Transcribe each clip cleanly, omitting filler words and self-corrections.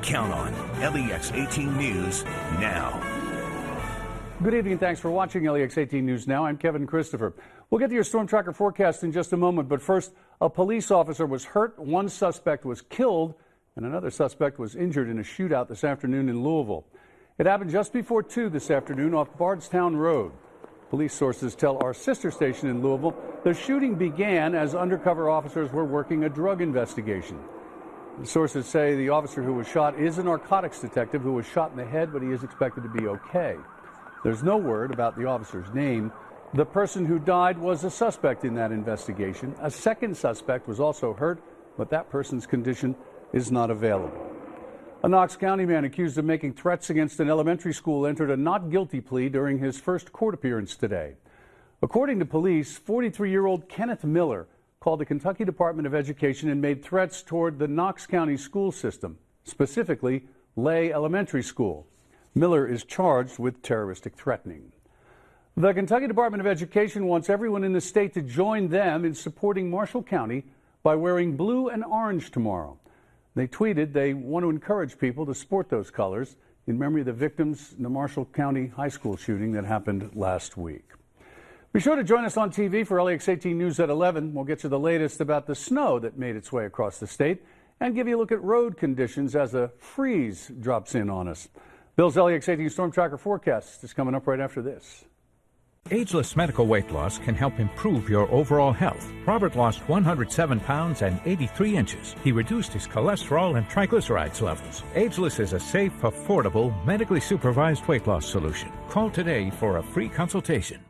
Count on LEX 18 News now. Good evening. Thanks for watching LEX 18 News Now. I'm Kevin Christopher. We'll get to your storm tracker forecast in just a moment, but first, a police officer was hurt, one suspect was killed, and another suspect was injured in a shootout this afternoon in Louisville. It happened just before 2 this afternoon off Bardstown Road. Police sources tell our sister station in Louisville the shooting began as undercover officers were working a drug investigation. The sources say the officer who was shot is a narcotics detective who was shot in the head, but he is expected to be okay. There's no word about the officer's name. The person who died was a suspect in that investigation. A second suspect was also hurt, but that person's condition is not available. A Knox County man accused of making threats against an elementary school entered a not guilty plea during his first court appearance today. According to police, 43-year-old Kenneth Miller called the Kentucky Department of Education and made threats toward the Knox County school system, specifically Lay Elementary School. Miller is charged with terroristic threatening. The Kentucky Department of Education wants everyone in the state to join them in supporting Marshall County by wearing blue and orange tomorrow. They tweeted they want to encourage people to sport those colors in memory of the victims in the Marshall County High School shooting that happened last week. Be sure to join us on TV for LEX 18 News at 11. We'll get you the latest about the snow that made its way across the state and give you a look at road conditions as a freeze drops in on us. Bill's LEX 18 Storm Tracker forecast is coming up right after this. Ageless medical weight loss can help improve your overall health. Robert lost 107 pounds and 83 inches. He reduced his cholesterol and triglycerides levels. Ageless is a safe, affordable, medically supervised weight loss solution. Call today for a free consultation.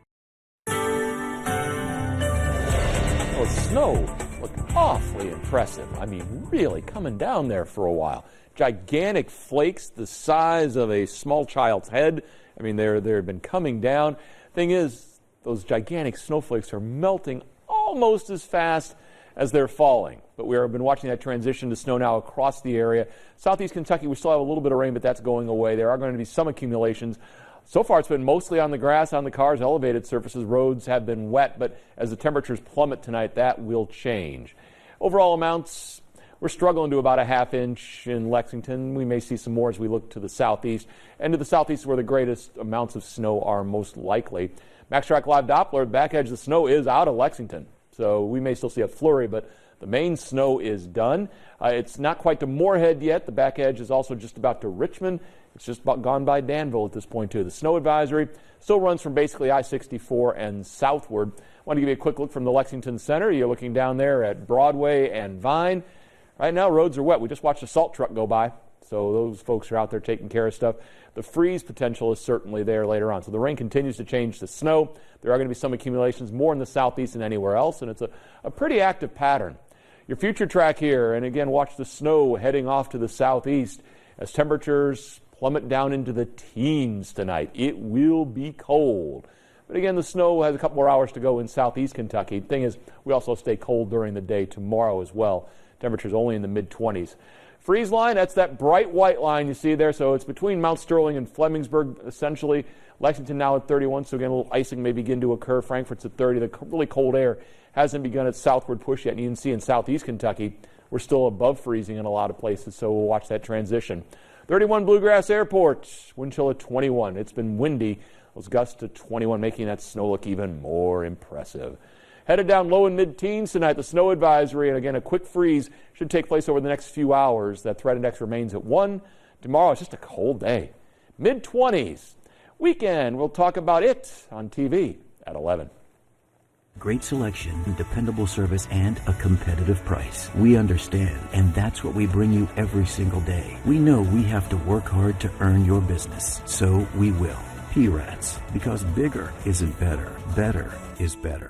Well, snow looked awfully impressive. I mean, really coming down there for a while. Gigantic flakes the size of a small child's head. I mean, they've been coming down. Thing is, those gigantic snowflakes are melting almost as fast as they're falling. But we have been watching that transition to snow now across the area. Southeast Kentucky, we still have a little bit of rain, but that's going away. There are going to be some accumulations. So far, it's been mostly on the grass, on the cars, elevated surfaces. Roads have been wet, but as the temperatures plummet tonight, that will change. Overall amounts, we're struggling to about a half inch in Lexington. We may see some more as we look to the southeast. And to the southeast where the greatest amounts of snow are most likely. MaxTrack Live Doppler, the back edge of the snow is out of Lexington. So we may still see a flurry, but the main snow is done. It's not quite to Moorhead yet. The back edge is also just about to Richmond. It's just about gone by Danville at this point, too. The snow advisory still runs from basically I-64 and southward. I want to give you a quick look from the Lexington Center. You're looking down there at Broadway and Vine. Right now, roads are wet. We just watched a salt truck go by, so those folks are out there taking care of stuff. The freeze potential is certainly there later on. So the rain continues to change to snow. There are going to be some accumulations, more in the southeast than anywhere else, and it's a pretty active pattern. Your future track here, and again, watch the snow heading off to the southeast as temperatures plummet down into the teens tonight. It will be cold. But again, the snow has a couple more hours to go in southeast Kentucky. The thing is, we also stay cold during the day tomorrow as well. Temperatures only in the mid-20s. Freeze line, that's that bright white line you see there. So it's between Mount Sterling and Flemingsburg, essentially. Lexington now at 31, so again, a little icing may begin to occur. Frankfort's at 30. The really cold air hasn't begun its southward push yet. And you can see in southeast Kentucky, we're still above freezing in a lot of places, so we'll watch that transition. 31 Bluegrass Airport, wind chill at 21. It's been windy. Those gusts to 21, making that snow look even more impressive. Headed down low and mid-teens tonight, the snow advisory, and again, a quick freeze should take place over the next few hours. That threat index remains at 1. Tomorrow, it's just a cold day. Mid-20s. Weekend, we'll talk about it on TV at 11. Great selection, dependable service, and a competitive price. We understand, and that's what we bring you every single day. We know we have to work hard to earn your business, so we will. P-Rats, because bigger isn't better. Better is better.